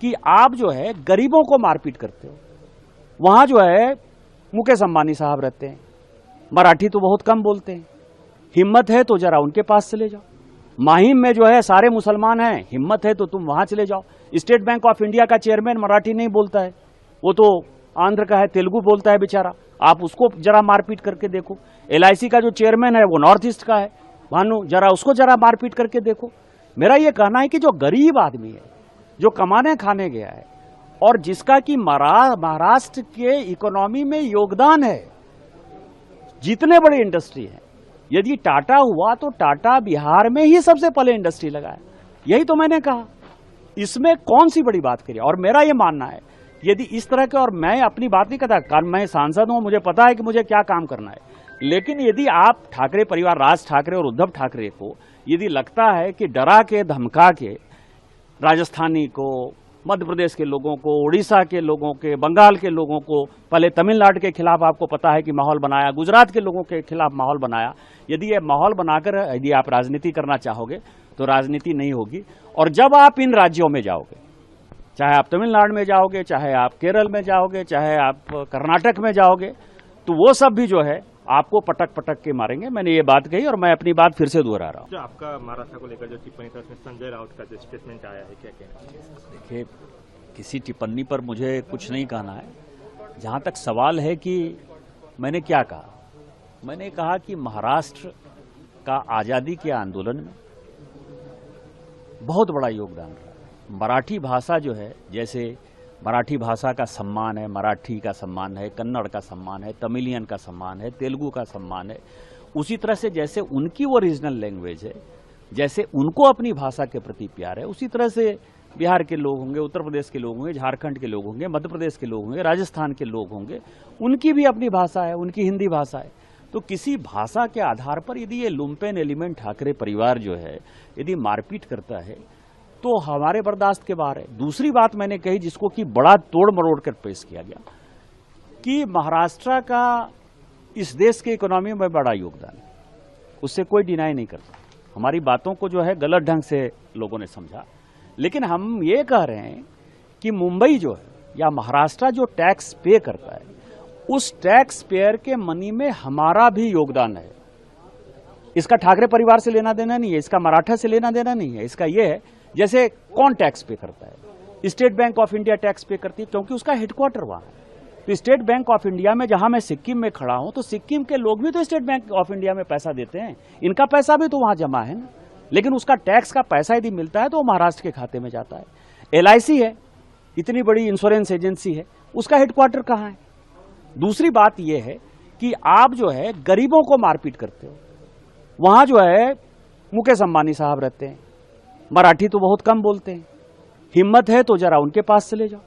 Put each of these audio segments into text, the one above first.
कि आप जो है गरीबों को मारपीट करते हो। वहां जो है मुकेश अंबानी साहब रहते हैं, मराठी तो बहुत कम बोलते हैं, हिम्मत है तो जरा उनके पास चले जाओ। माहिम में जो है सारे मुसलमान हैं, हिम्मत है तो तुम वहां चले जाओ। स्टेट बैंक ऑफ इंडिया का चेयरमैन मराठी नहीं बोलता है, वो तो आंध्र का है, तेलुगु बोलता है बेचारा, आप उसको जरा मारपीट करके देखो। LIC का जो चेयरमैन है वो नॉर्थ ईस्ट का है, भानु, जरा उसको जरा मारपीट करके देखो। मेरा ये कहना है कि जो गरीब आदमी है, जो कमाने खाने गया है और जिसका कि महाराष्ट्र के इकोनॉमी में योगदान है, जितने बड़ी इंडस्ट्री है, यदि टाटा हुआ तो टाटा बिहार में ही सबसे पहले इंडस्ट्री लगाया। यही तो मैंने कहा, इसमें कौन सी बड़ी बात करी। और मेरा यह मानना है यदि इस तरह के, और मैं अपनी बात नहीं करता, कारण मैं सांसद हूं, मुझे पता है कि मुझे क्या काम करना है, लेकिन यदि आप ठाकरे परिवार, राज ठाकरे और उद्धव ठाकरे को यदि लगता है कि डरा के धमका के राजस्थानी को, मध्य प्रदेश के लोगों को, उड़ीसा के लोगों के, बंगाल के लोगों को, पहले तमिलनाडु के खिलाफ आपको पता है कि माहौल बनाया, गुजरात के लोगों के खिलाफ माहौल बनाया, यदि ये माहौल बनाकर यदि आप राजनीति करना चाहोगे तो राजनीति नहीं होगी। और जब आप इन राज्यों में जाओगे, चाहे आप तमिलनाडु में जाओगे, चाहे आप केरल में जाओगे, चाहे आप कर्नाटक में जाओगे, तो वो सब भी जो है आपको पटक पटक के मारेंगे। मैंने ये बात कही और मैं अपनी बात फिर से दोहरा रहा हूँ। जो आपका महाराष्ट्र को लेकर जो टिप्पणी था, उसमें संजय राउत का जो स्टेटमेंट आया है, क्या कहना है? देखिए, किसी टिप्पणी पर मुझे कुछ नहीं कहना है। जहां तक सवाल है कि मैंने क्या कहा, मैंने कहा कि महाराष्ट्र का आजादी के आंदोलन में बहुत बड़ा योगदान रहा। मराठी भाषा जो है, जैसे मराठी भाषा का सम्मान है, मराठी का सम्मान है, कन्नड़ का सम्मान है, तमिलियन का सम्मान है, तेलुगु का सम्मान है, उसी तरह से जैसे उनकी वो रीजनल लैंग्वेज है, जैसे उनको अपनी भाषा के प्रति प्यार है, उसी तरह से बिहार के लोग होंगे, उत्तर प्रदेश के लोग होंगे, झारखंड के लोग होंगे, मध्य प्रदेश के लोग होंगे, राजस्थान के लोग होंगे, उनकी भी अपनी भाषा है, उनकी हिंदी भाषा है। तो किसी भाषा के आधार पर यदि ये लुम्पेन एलिमेंट ठाकरे परिवार जो है यदि मारपीट करता है तो हमारे बर्दाश्त के बाहर है। दूसरी बात मैंने कही, जिसको कि बड़ा तोड़ मरोड़ कर पेश किया गया, कि महाराष्ट्र का इस देश के इकोनॉमी में बड़ा योगदान है, उससे कोई डिनाई नहीं करता। हमारी बातों को जो है गलत ढंग से लोगों ने समझा, लेकिन हम ये कह रहे हैं कि मुंबई जो है या महाराष्ट्र जो टैक्स पे करता है, उस टैक्स पेयर के मनी में हमारा भी योगदान है। इसका ठाकरे परिवार से लेना देना नहीं है, इसका मराठा से लेना देना नहीं है। इसका यह है, जैसे कौन टैक्स पे करता है, state bank of India tax पे करती है क्योंकि उसका हेडक्वार्टर वहां है। तो स्टेट बैंक ऑफ इंडिया में, जहां मैं सिक्किम में खड़ा हूं, तो सिक्किम के लोग भी तो स्टेट बैंक ऑफ इंडिया में पैसा देते हैं, इनका पैसा भी तो वहां जमा है ना। लेकिन उसका टैक्स का पैसा यदि मिलता है तो वो महाराष्ट्र के खाते में जाता है। LIC है, इतनी बड़ी इंश्योरेंस एजेंसी है, उसका हेडक्वार्टर कहां है। दूसरी बात यह है कि आप जो है गरीबों को मारपीट करते हो। वहां जो है मुकेश अंबानी साहब रहते हैं, मराठी तो बहुत कम बोलते हैं, हिम्मत है तो जरा उनके पास चले जाओ।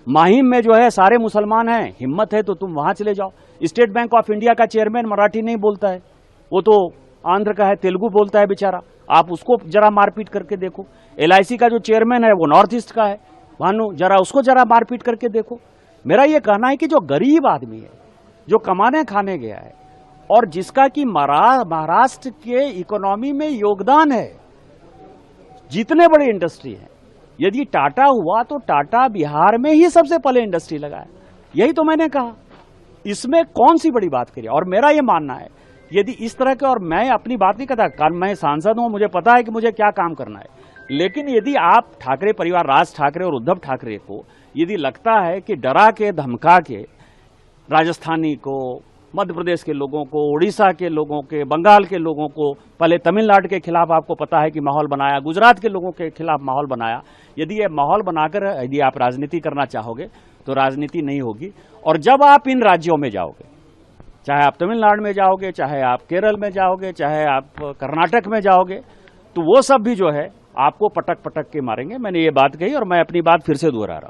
माहिम में जो है सारे मुसलमान हैं, हिम्मत है तो तुम वहां चले जाओ। स्टेट बैंक ऑफ इंडिया का चेयरमैन मराठी नहीं बोलता है, वो तो आंध्र का है, तेलुगु बोलता है बेचारा, आप उसको जरा मारपीट करके देखो। LIC का जो चेयरमैन है वो नॉर्थ ईस्ट का है, भानु, जरा उसको जरा मारपीट करके देखो। मेरा यह कहना है कि जो गरीब आदमी है, जो कमाने खाने गया है और जिसका कि महाराष्ट्र के इकोनॉमी में योगदान है, जितने बड़ी इंडस्ट्री है, यदि टाटा हुआ तो टाटा बिहार में ही सबसे पहले इंडस्ट्री लगाया। यही तो मैंने कहा, इसमें कौन सी बड़ी बात करी। और मेरा यह मानना है यदि इस तरह के, और मैं अपनी बात नहीं करता, कारण मैं सांसद हूं, मुझे पता है कि मुझे क्या काम करना है, लेकिन यदि आप ठाकरे परिवार, राज ठाकरे और उद्धव ठाकरे को यदि लगता है कि डरा के धमका के राजस्थानी को, मध्य प्रदेश के लोगों को, उड़ीसा के लोगों के, बंगाल के लोगों को, पहले तमिलनाडु के खिलाफ आपको पता है कि माहौल बनाया, गुजरात के लोगों के खिलाफ माहौल बनाया, यदि ये माहौल बनाकर यदि आप राजनीति करना चाहोगे तो राजनीति नहीं होगी। और जब आप इन राज्यों में जाओगे, चाहे आप तमिलनाडु में जाओगे, चाहे आप केरल में जाओगे, चाहे आप कर्नाटक में जाओगे, तो वो सब भी जो है आपको पटक पटक के मारेंगे। मैंने ये बात कही और मैं अपनी बात फिर से दोहरा रहा हूं।